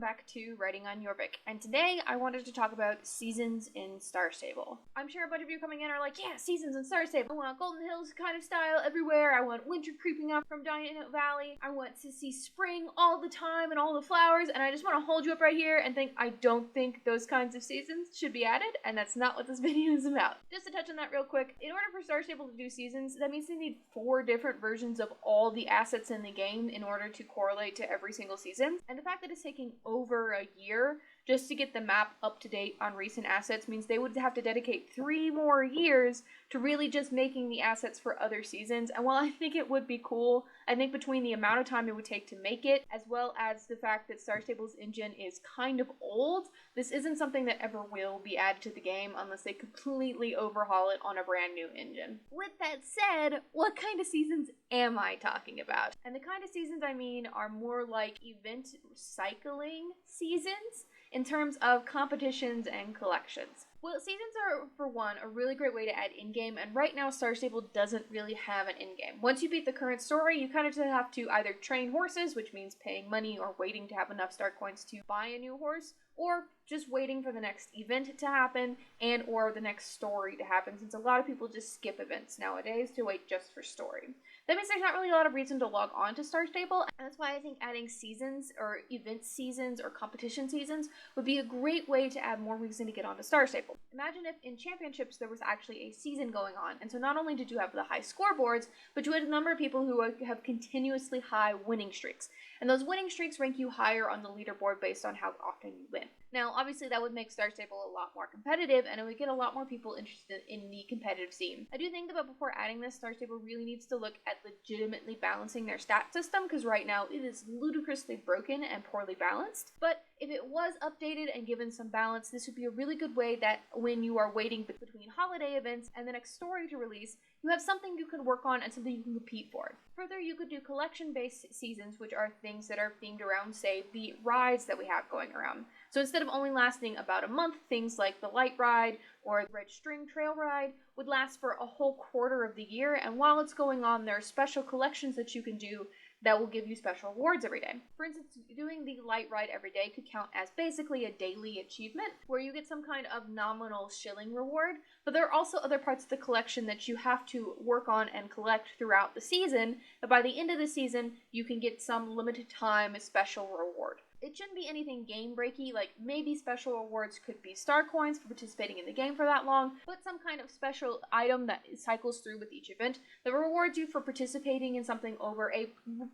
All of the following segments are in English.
Back to writing on Jorvik, and today I wanted to talk about seasons in Star Stable. I'm sure a bunch of you coming in are like, yeah, seasons in Star Stable. I want Golden Hills kind of style everywhere. I want winter creeping up from Dino Valley. I want to see spring all the time and all the flowers, and I just want to hold you up right here and think I don't think those kinds of seasons should be added, and that's not what this video is about. Just to touch on that real quick, in order for Star Stable to do seasons, that means they need 4 different versions of all the assets in the game in order to correlate to every single season, and the fact that it's taking over a year just to get the map up to date on recent assets means they would have to dedicate 3 more years to really just making the assets for other seasons. And while I think it would be cool, I think between the amount of time it would take to make it, as well as the fact that Star Stable's engine is kind of old, this isn't something that ever will be added to the game unless they completely overhaul it on a brand new engine. With that said, what kind of seasons am I talking about? And the kind of seasons I mean are more like event cycling seasons in terms of competitions and collections. Well, seasons are, for one, a really great way to add in-game, and right now Star Stable doesn't really have an in-game. Once you beat the current story, you kind of just have to either train horses, which means paying money or waiting to have enough star coins to buy a new horse, or just waiting for the next event to happen and or the next story to happen, since a lot of people just skip events nowadays to wait just for story. That means there's not really a lot of reason to log on to Star Stable, and that's why I think adding seasons or event seasons or competition seasons would be a great way to add more reason to get onto Star Stable. Imagine if in championships there was actually a season going on, and so not only did you have the high scoreboards, but you had a number of people who have continuously high winning streaks, and those winning streaks rank you higher on the leaderboard based on how often you win. Now, obviously that would make Star Stable a lot more competitive, and it would get a lot more people interested in the competitive scene. I do think that before adding this, Star Stable really needs to look at legitimately balancing their stat system, because right now it is ludicrously broken and poorly balanced. But if it was updated and given some balance, this would be a really good way that when you are waiting between holiday events and the next story to release, you have something you can work on and something you can compete for. Further, you could do collection-based seasons, which are things that are themed around, say, the rides that we have going around. So instead of only lasting about a month, things like the light ride or the red string trail ride would last for a whole quarter of the year, and while it's going on, there are special collections that you can do that will give you special rewards every day. For instance, doing the light ride every day could count as basically a daily achievement, where you get some kind of nominal shilling reward, but there are also other parts of the collection that you have to work on and collect throughout the season, but by the end of the season, you can get some limited time special reward. It shouldn't be anything game-breaky, like maybe special rewards could be star coins for participating in the game for that long, but some kind of special item that cycles through with each event that rewards you for participating in something over a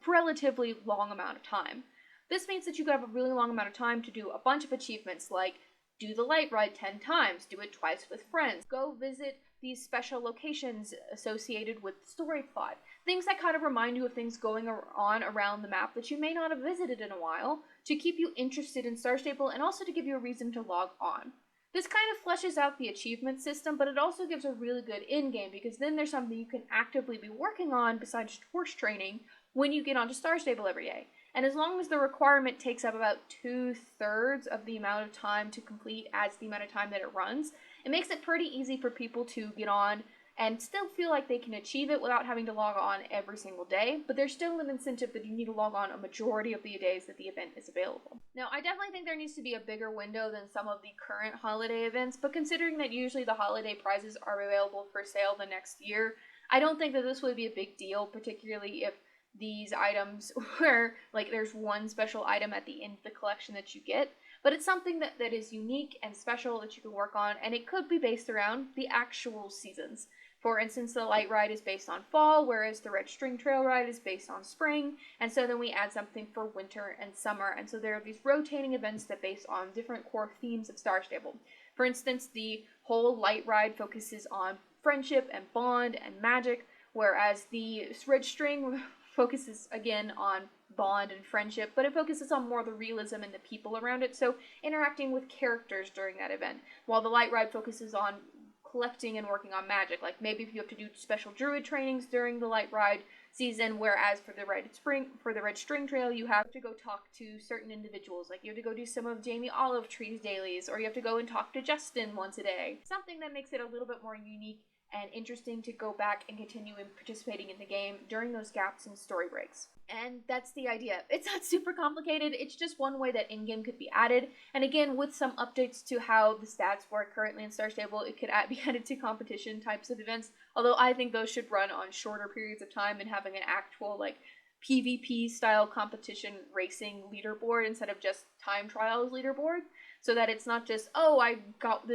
relatively long amount of time. This means that you could have a really long amount of time to do a bunch of achievements like do the light ride 10 times, do it twice with friends, go visit these special locations associated with the story plot. Things that kind of remind you of things going on around the map that you may not have visited in a while, to keep you interested in Star Stable and also to give you a reason to log on. This kind of fleshes out the achievement system, but it also gives a really good in-game, because then there's something you can actively be working on besides horse training when you get onto Star Stable every day. And as long as the requirement takes up about 2/3 of the amount of time to complete as the amount of time that it runs, it makes it pretty easy for people to get on and still feel like they can achieve it without having to log on every single day, but there's still an incentive that you need to log on a majority of the days that the event is available. Now, I definitely think there needs to be a bigger window than some of the current holiday events, but considering that usually the holiday prizes are available for sale the next year, I don't think that this would be a big deal, particularly if these items where, like, there's one special item at the end of the collection that you get. But it's something that is unique and special that you can work on, and it could be based around the actual seasons. For instance, the light ride is based on fall, whereas the red string trail ride is based on spring, and so then we add something for winter and summer, and so there are these rotating events that base on different core themes of Star Stable. For instance, the whole light ride focuses on friendship and bond and magic, whereas the red string focuses again on bond and friendship, but it focuses on more the realism and the people around it, so interacting with characters during that event, while the light ride focuses on collecting and working on magic, like maybe if you have to do special druid trainings during the light ride season, whereas for the red string trail you have to go talk to certain individuals, like you have to go do some of Jamie Olive Tree's dailies, or you have to go and talk to Justin once a day, something that makes it a little bit more unique and interesting to go back and continue participating in the game during those gaps and story breaks. And that's the idea. It's not super complicated, it's just one way that in-game could be added, and again, with some updates to how the stats work currently in Star Stable, it could be added to competition types of events, although I think those should run on shorter periods of time and having an actual, like, PvP style competition racing leaderboard instead of just time trials leaderboard, so that it's not just, oh, I got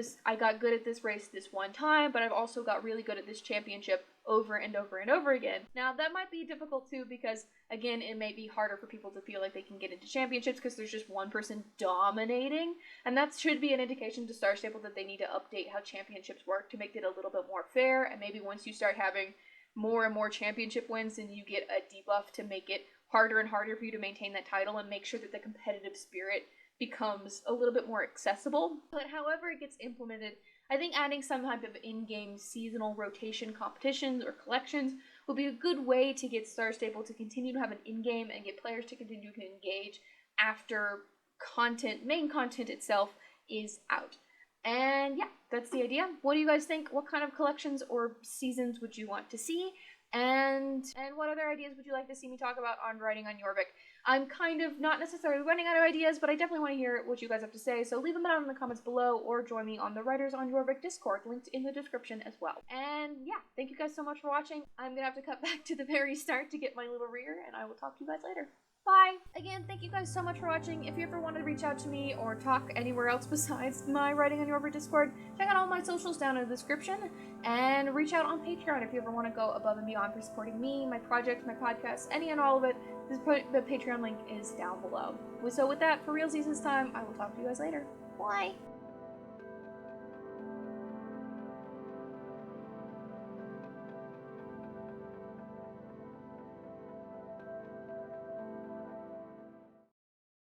good at this race this one time, but I've also got really good at this championship over and over and over again. Now, that might be difficult too, because again, it may be harder for people to feel like they can get into championships because there's just one person dominating, and that should be an indication to Star Stable that they need to update how championships work to make it a little bit more fair, and maybe once you start having more and more championship wins, and you get a debuff to make it harder and harder for you to maintain that title and make sure that the competitive spirit becomes a little bit more accessible. But however it gets implemented, I think adding some type of in-game seasonal rotation competitions or collections will be a good way to get Star Stable to continue to have an in-game and get players to continue to engage after main content itself is out. And yeah, that's the idea. What do you guys think? What kind of collections or seasons would you want to see? And what other ideas would you like to see me talk about on writing on Jorvik? I'm kind of not necessarily running out of ideas, but I definitely want to hear what you guys have to say, so leave them down in the comments below, or join me on the Writers on Jorvik Discord, linked in the description as well. And yeah, thank you guys so much for watching. I'm gonna have to cut back to the very start to get my little rear, and I will talk to you guys later. Bye! Again, thank you guys so much for watching. If you ever want to reach out to me or talk anywhere else besides my Writing on Jorvik Discord, check out all my socials down in the description, and reach out on Patreon if you ever want to go above and beyond for supporting me, my project, my podcast, any and all of it. The Patreon link is down below. So with that, for realsies this time, I will talk to you guys later. Bye!